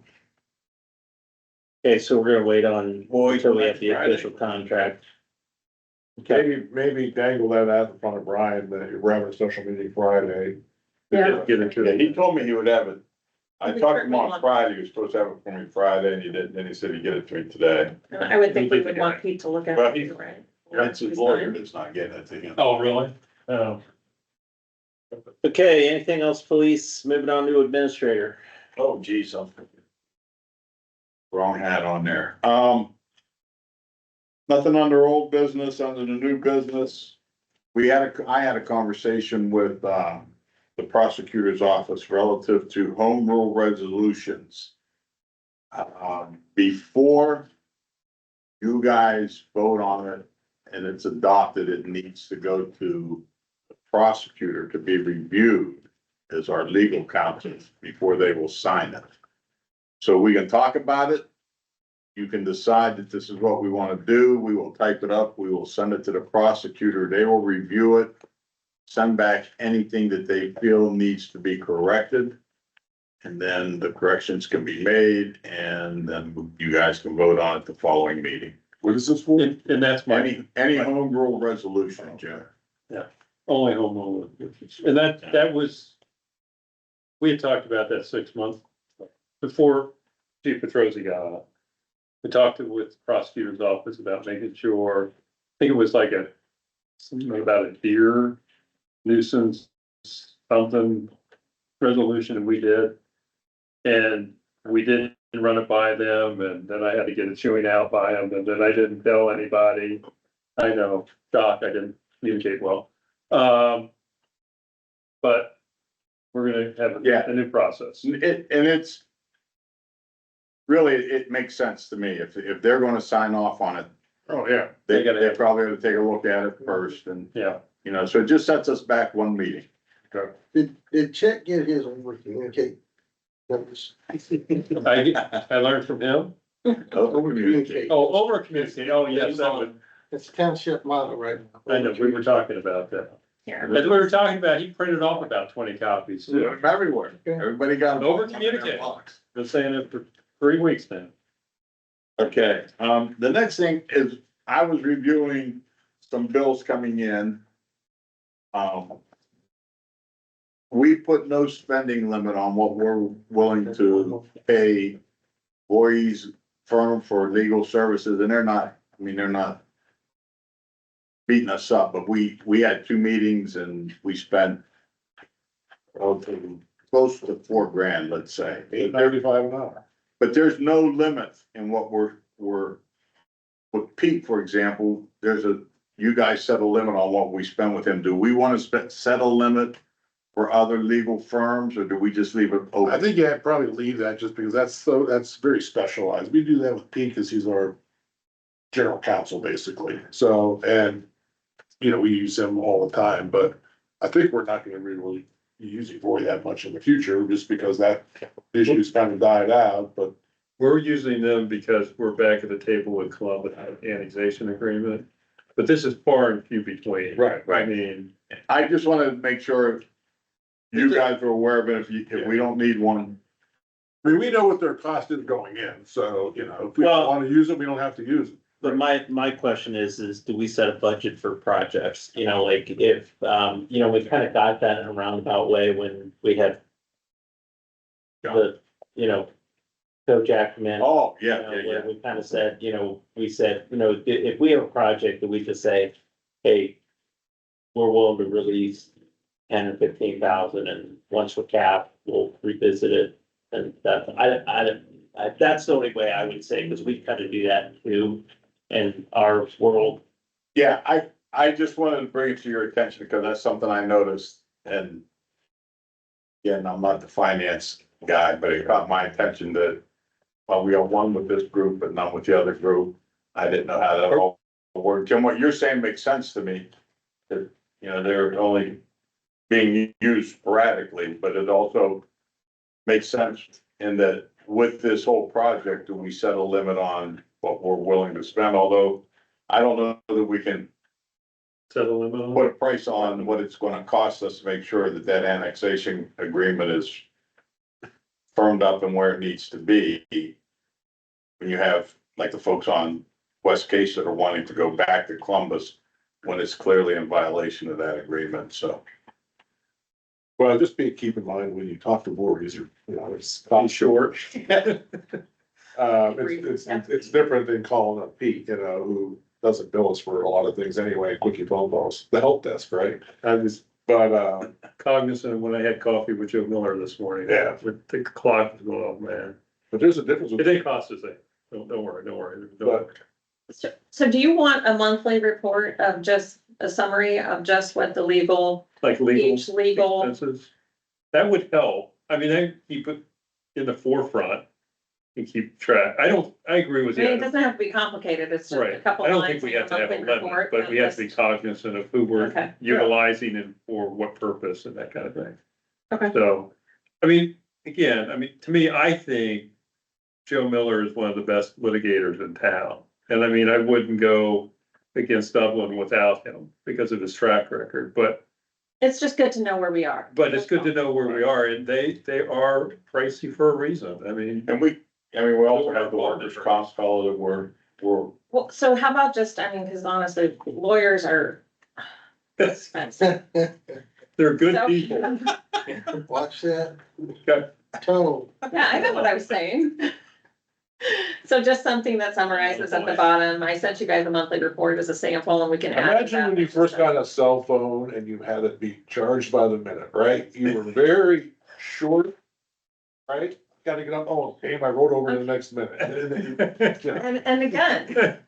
Okay, so we're gonna wait on, Boy, until we have the Friday. official contract. Okay, Maybe dangle that out in front of Brian, that we're having a special meeting Friday. Yeah. Get into yeah, it. he told me he would have it. I We talked to him certainly on want- Friday, he was supposed to have it for me Friday, and he didn't, and he said he'd get it to me today. And I would think we would want Pete to look at Well, it, right? It's his lawyer that's not getting it to him. Oh, really? Oh. okay, anything else, police? Moving on to administrator. Oh, geez, I'm. Wrong hat on there. Nothing under old business, under the new business. I had a conversation with, the prosecutor's office relative to home rule resolutions. Before you guys vote on it and it's adopted, it needs to go to the prosecutor to be reviewed as our legal counsel before they will sign it. So we can talk about it. You can decide that this is what we want to do. We will type it up. We will send it to the prosecutor. They will review it. Send back anything that they feel needs to be corrected. And then the corrections can be made and then you guys can vote on it the following meeting. What is this for? And that's my Any home rule resolution, Jim. only home rule. And that was we had talked about that 6 months before Chief Petrosi got on. We talked with the prosecutor's office about making sure, I think it was like something about a deer nuisance, something resolution and we did. And we didn't run it by them and then I had to get it chewing out by them and then I didn't tell anybody. I know, shock, I didn't communicate well. But we're gonna have Yeah. a new process. And it's really, it makes sense to me. If they're gonna sign off on it, Oh, yeah. they probably ought to take a look at it first and, Yeah. you know, so it just sets us back one meeting. Did Chet get his over communicate? Numbers? I learned from him. Over communicate. Oh, over communicate. Oh, yes, that would, It's township motto right now. I know, we were talking about that. Here. As we were talking about, he printed off about 20 copies too. Everywhere, everybody got. Over communicate. Been saying it for 3 weeks now. Okay, the next thing is, I was reviewing some bills coming in. We put no spending limit on what we're willing to pay Voorhees firm for legal services, and they're not beating us up, but we had 2 meetings and we spent close to $4,000, let's say. $8.95 an hour. But there's no limit in what we're, with Pete, for example, you guys set a limit on what we spend with him. Do we want to set a limit for other legal firms, or do we just leave it I open? think you probably leave that just because that's very specialized. We do that with Pete because he's our general counsel, basically. So, and, you know, we use him all the time, but I think we're not gonna really be using Roy that much in the future, just because that issue's kind of died out, but. We're using them because we're back at the table with Columbus annexation agreement. But this is far and few between. Right. I mean, I just want to make sure you guys are aware of it, if we don't need one. I mean, we know what their cost is going in, so, you know, if we Well- don't wanna use it, we don't have to use it. But my question is do we set a budget for projects? You know, like if, you know, we kind of got that in a roundabout way when we had the, you know, Jack come in. Oh, You know, where we kind of said, you know, we said, you know, if we have a project that we just say, hey, we're willing to release 10 or 15,000 and once we're capped, we'll revisit it. And that, that's the only way I would say, because we kind of do that too in our world. Yeah, I just wanted to bring it to your attention because that's something I noticed and. Again, I'm not the finance guy, but it caught my attention that, well, we have one with this group, but not with the other group. I didn't know how that all worked. Jim, what you're saying makes sense to me. That, you know, they're only being used sporadically, but it also makes sense in that with this whole project, do we set a limit on what we're willing to spend? Although I don't know that we can set a limit on put it. a price on what it's gonna cost us to make sure that that annexation agreement is firmed up and where it needs to be. When you have, like the folks on West Case that are wanting to go back to Columbus when it's clearly in violation of that agreement, so. Well, just keep in mind when you talk to Voorhees, you know, it's. Short. It's different than calling up Pete, you know, who doesn't bill us for a lot of things anyway, quickie phone calls, the help desk, right? I was But, cognizant when I had coffee with Joe Miller this morning. Yeah. With the clock was going off, man. but there's a difference. It didn't cost us a, don't worry, don't worry. But So do you want a monthly report of just a summary of just what the legal, Like legal each legal, expenses, that would help. I mean, I keep it in the forefront and keep track. I agree with I mean, it you. doesn't have to be complicated, it's just a Right. couple I don't lines think we in have the to have a monthly limit, report. but we have to be just- cognizant of who we're Okay. utilizing and for what purpose and that kind of thing. Okay. So, I mean, again, to me, I think Joe Miller is one of the best litigators in town. And I mean, I wouldn't go against Dublin without him because of his track record, but It's just good to know where we are. it's good to know where we are and they are pricey for a reason. I mean, And we also have the workers' comp fellow that we're, Well, so how about just, I mean, because honestly, lawyers are expensive. They're good So- people. Watch that. Okay. Tone. Yeah, I know what I was saying. So just something that summarizes at the bottom. I sent you guys a monthly report as a sample and we can add. to Imagine that. when you first got a cell phone and you had it be charged by the minute, right? You were very short, right? Gotta get up, oh, hey, I rode over to the next minute. And then you know, And again,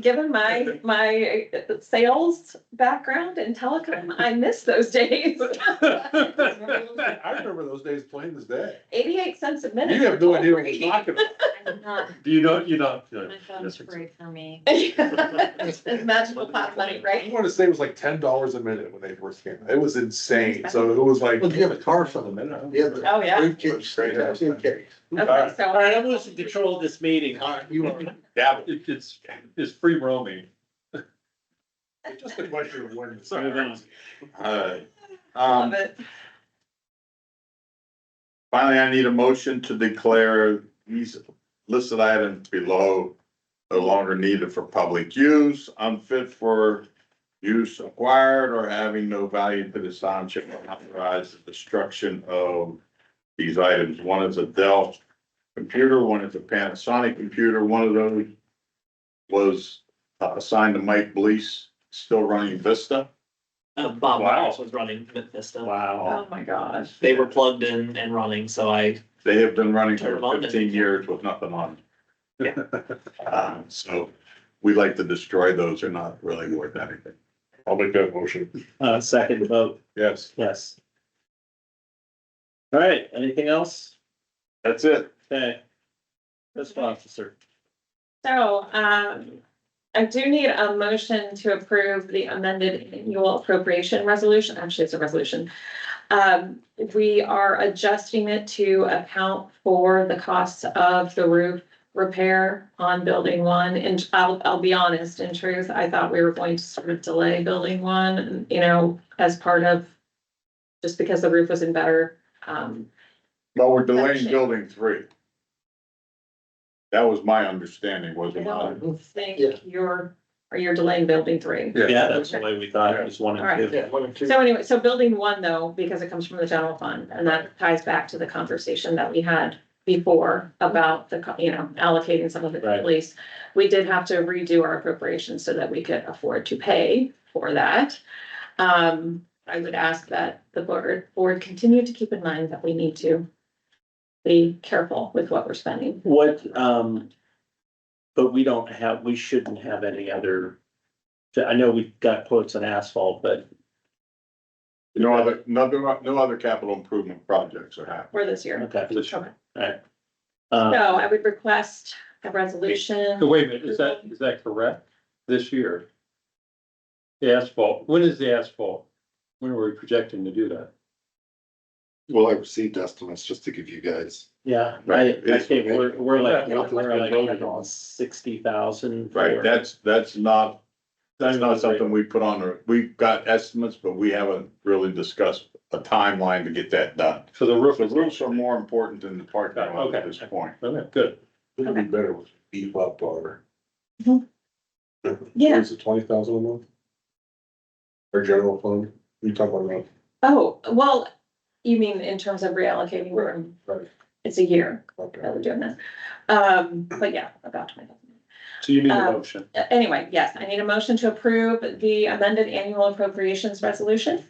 given my sales background in telecom, I miss those days. I remember those days plain as day. 88 cents a minute. You have no idea what for you're talking about. I'm not, Do you know? my phone's free for me. It's magical pot money, I right? wanna say it was like $10 a minute when they first came. It was insane. So it was like. Well, you have a car for the minute. You have the Oh, yeah. briefcase, suitcase. Okay, All so right, I'm losing control of this meeting. All right, you are. Yeah, it's free roaming. It's just a question of when. it's- Move on. Alright, love it. finally, I need a motion to declare these listed items below no longer needed for public use, unfit for use acquired, or having no value to the township, and authorize the destruction of these items. One is a Dell computer, one is a Panasonic computer. One of those was assigned to Mike Blease, still running Vista. Bob Wow. Myers was running Vista. Wow. Oh, my gosh. They were plugged in and running, so I, They have been running Turn for them on. 15 years with nothing on. Yeah. So we like to destroy those. They're not really worth anything. I'll make that motion. Second vote, Yes. yes. All right, anything else? That's it. Okay. Fiscal officer. So, I do need a motion to approve the amended annual appropriation resolution. Actually, it's a resolution. We are adjusting it to account for the costs of the roof repair on building one. And I'll be honest, in truth, I thought we were going to sort of delay building one, you know, as part of, just because the roof was in better, No, we're delaying building 3. That was my understanding, was I it not? don't think Yeah. you're delaying building 3. Yeah, that's the way we thought, it was one All right. and two. Yeah, 1 and 2. So anyway, so building one though, because it comes from the general fund, and that ties back to the conversation that we had before about the, allocating some of it to Right. police. We did have to redo our appropriations so that we could afford to pay for that. I would ask that the board continue to keep in mind that we need to be careful with what we're spending. What, but we shouldn't have any other, I know we've got quotes on asphalt, but No other capital improvement projects are happening. For this year. okay. Okay. Alright. So I would request a resolution. So wait a minute, is that correct? This year? The asphalt, when is the asphalt? When are we projecting to do that? Well, I received estimates just to give you guys. Yeah, Right. I think we're like, Yeah. we're like 60,000. Right, that's not something we put on, we've got estimates, but we haven't really discussed a timeline to get that done. So the roof The is. roofs are more important than the parking lot at Okay. this point. Okay, good. It'd be better with beef up our. Mhm. Yeah. Is it 20,000 a month? Our general fund, you talking about? Oh, well, you mean in terms of reallocating room? Right. It's a year that Okay. we're doing this. But yeah, about 20,000. So you need a Um, motion. Anyway, yes, I need a motion to approve the amended annual appropriations resolution.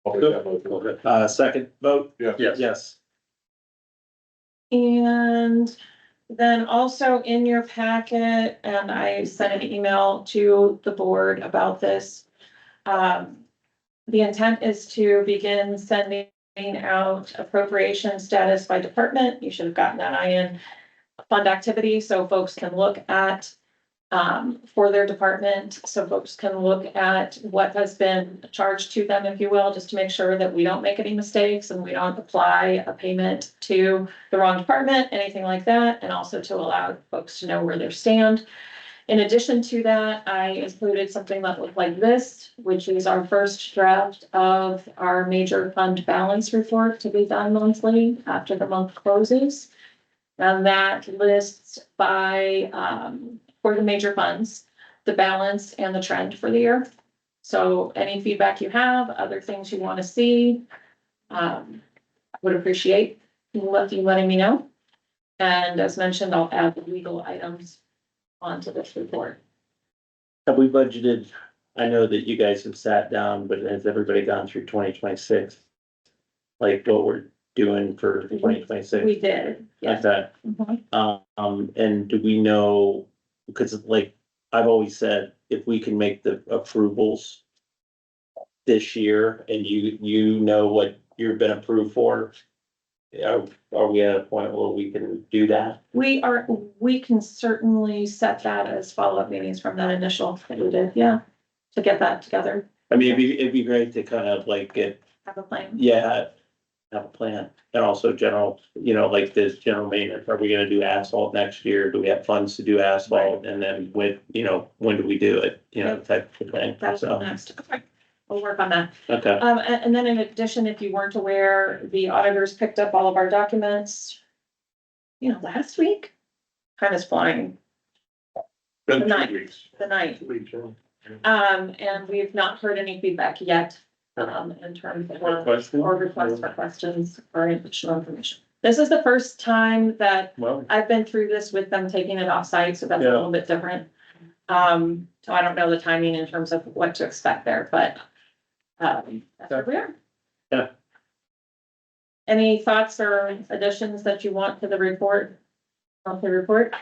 I'll make that motion. Okay. Second vote, Yeah. Yes. yes. And then also in your packet, and I sent an email to the board about this. The intent is to begin sending out appropriation status by department. You should have gotten that in fund activity, so folks can look at for their department, so folks can look at what has been charged to them, if you will, just to make sure that we don't make any mistakes and we don't apply a payment to the wrong department, anything like that, and also to allow folks to know where they stand. In addition to that, I included something that looked like this, which is our first draft of our major fund balance report to be done monthly after the month closes. And that lists by, for the major funds, the balance and the trend for the year. So any feedback you have, other things you want to see, would appreciate you letting me know. And as mentioned, I'll add the legal items onto this report. Have we budgeted, I know that you guys have sat down, but has everybody gone through 2026? Like what we're doing for 2026? We did, yes. Okay, and do we know, because like, I've always said, if we can make the approvals this year and you know what you've been approved for, are we at a point where we can do that? We can certainly set that as follow-up meetings from that initial that we did, yeah, to get that together, I mean, it'd be great to kind of like get, have a plan. yeah, have a plan. And also general, like this general maintenance, are we gonna do asphalt next year? Do we have funds to do asphalt? And then when do we do it? Type of thing, That's so, next, okay, we'll work on that. okay. And then in addition, if you weren't aware, the auditors picked up all of our documents, last week, time is flying, Been Good night. 2 weeks. the night. 2 weeks, yeah. And we've not heard any feedback yet, in terms of, Question? or requests for questions or additional information. This is the first time that Well, I've been through this with them taking it off-site, so that's a Yeah. little bit different. So I don't know the timing in terms of what to expect there, but, that's where we are. Yeah. Any thoughts or additions that you want to the report, monthly report,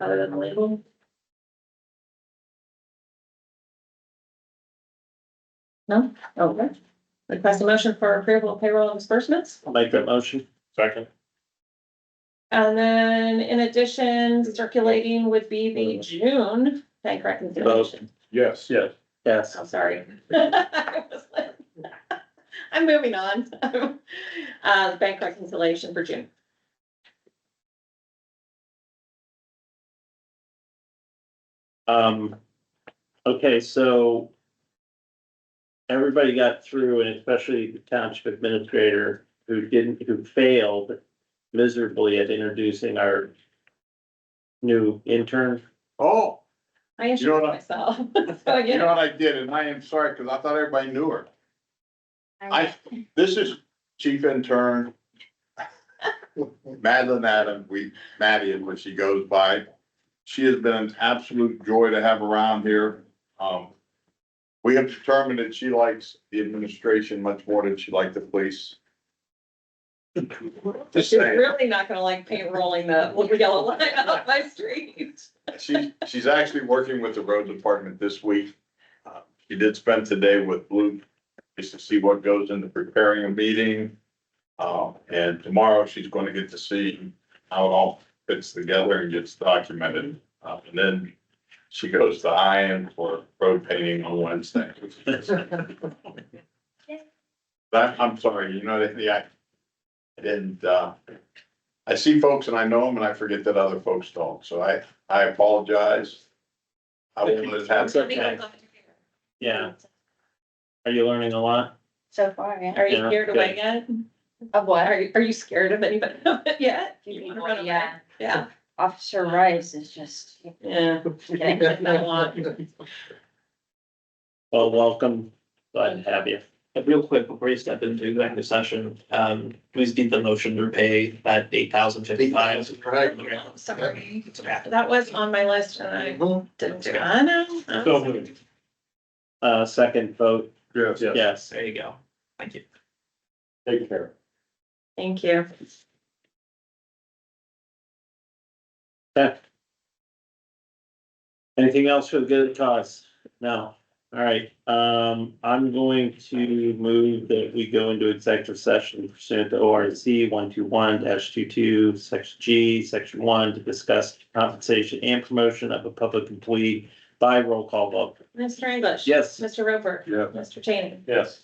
other than the label? No? Okay. Request a motion for approval of payroll and disbursements. I'll make that motion. second. And then in addition, circulating would be the June bank reconciliation. Yes. Yes. Yes. I'm sorry. I'm moving on. Bank reconciliation for June. Okay, so everybody got through, and especially the township administrator who failed miserably at introducing our new intern. Oh, I You know introduced what myself. So you know again, what I did, and I am sorry, because I thought everybody knew her. This is chief intern. Madeline Adams, Maddie is what she goes by. She has been an absolute joy to have around here. We have determined that she likes the administration much more than she liked the police. Just she's saying, really not gonna like paint rolling the little yellow line out my street. she's actually working with the road department this week. She did spend today with Luke, just to see what goes into preparing a meeting. And tomorrow she's going to get to see how it all fits together and gets documented. And then she goes to Ian for road painting on Wednesday. I'm sorry, I didn't, I see folks and I know them and I forget that other folks don't, so I apologize. I won't let it happen. Okay. Yeah. Are you learning a lot? So far, yeah. Are you Yeah, scared good. away yet? Of what? Are you scared of anybody yet? You wanna run away? Yeah, Yeah, Officer Rice is just. yeah. getting Not a lot. Well, welcome. Glad to have you. Real quick, before you step into executive session, please need the motion to repay that 8,055. Right. I'm sorry. It's okay. That was on my list and I didn't do it. I know. So moved. Second vote, Yes. Yes. yes. There you go. Thank you. Take care. Thank you. Okay. Anything else for the good cause? No. All right, I'm going to move that we go into executive session pursuant to ORC 121-22, section G, section 1, to discuss compensation and promotion of a public employee by roll call vote. Mr. English. Yes. Mr. Roper. Yeah. Mr. Cheney. Yes.